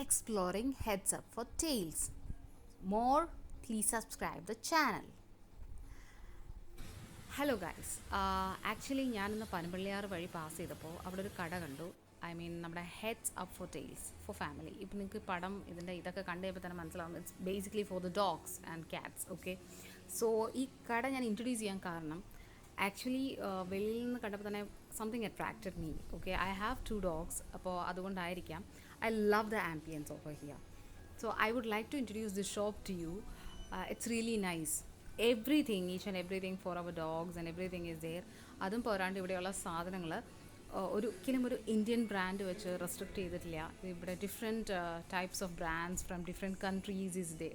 exploring Heads Up for Tails. More, please subscribe the channel. Hello guys, actually ഞാനിന്ന് പനമ്പള്ളിയാർ വഴി pass ചെയ്തപ്പോൾ അവിടെ ഒരു കട കണ്ടു. ഐ മീൻ നമ്മുടെ Heads Up for Tails for family. ഇപ്പം നിങ്ങൾക്ക് പടം ഇതൊക്കെ കണ്ടു കഴിയുമ്പോൾ തന്നെ മനസ്സിലാവും, it's basically for the dogs and cats. Okay, so ഈ കട ഞാൻ ഇൻട്രൊഡ്യൂസ് ചെയ്യാൻ കാരണം ആക്ച്വലി വെളിയിൽ നിന്ന് കണ്ടപ്പോൾ തന്നെ something attracted me. Okay, I have 2 dogs, അപ്പോൾ അതുകൊണ്ടായിരിക്കാം. I love the ambience of here. So I would like to introduce this shop to you. It's really nice. Everything, each and everything for our dogs and everything is there. അതും പോരാണ്ട് ഇവിടെയുള്ള സാധനങ്ങൾ ഒരിക്കലും ഒരു Indian brand വെച്ച് restrict ചെയ്തിട്ടില്ല. ഇവിടെ different types of brands from different countries is there.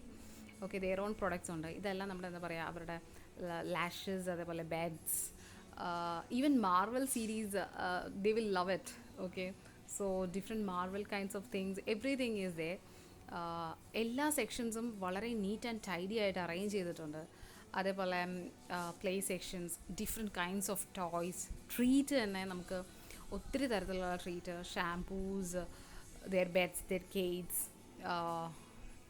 Okay, their own products ഉണ്ട്. ഇതെല്ലാം നമ്മുടെ എന്താ പറയുക, അവരുടെ ലാഷസ്, അതേപോലെ beds, even Marvel series, they will love it. Okay, so different Marvel kinds of things, everything is there. എല്ലാ സെക്ഷൻസും വളരെ നീറ്റ് ആൻഡ് ടൈഡി ആയിട്ട് അറേഞ്ച് ചെയ്തിട്ടുണ്ട്. അതേപോലെ play sections, different kinds of toys, treat തന്നെ നമുക്ക് ഒത്തിരി തരത്തിലുള്ള treat, shampoos, their beds, their കേറ്റ്സ്,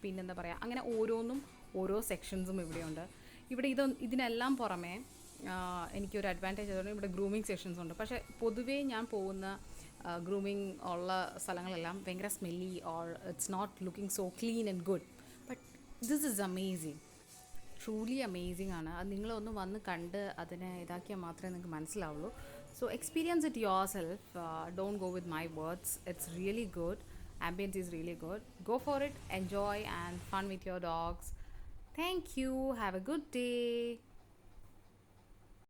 പിന്നെന്താ പറയുക, അങ്ങനെ ഓരോന്നും ഓരോ സെക്ഷൻസും ഇവിടെയുണ്ട്. ഇവിടെ ഇതിനെല്ലാം പുറമെ എനിക്കൊരു അഡ്വാൻറ്റേജ് ആയതുകൊണ്ട് ഇവിടെ ഗ്രൂമിങ് സെക്ഷൻസ് ഉണ്ട്. പക്ഷേ പൊതുവേ ഞാൻ പോകുന്ന ഗ്രൂമിങ് ഉള്ള സ്ഥലങ്ങളെല്ലാം ഭയങ്കര smelly or it's not looking so clean and good. But this is amazing, truly amazing ആണ്. അത് നിങ്ങളൊന്ന് വന്ന് കണ്ട് അതിനെ ഇതാക്കിയാൽ മാത്രമേ നിങ്ങൾക്ക് മനസ്സിലാവുള്ളൂ. So experience it your self, don't go with my words. It's really good. Ambience is really good. Go for it, enjoy and fun with your dogs. Thank you. Have a good day.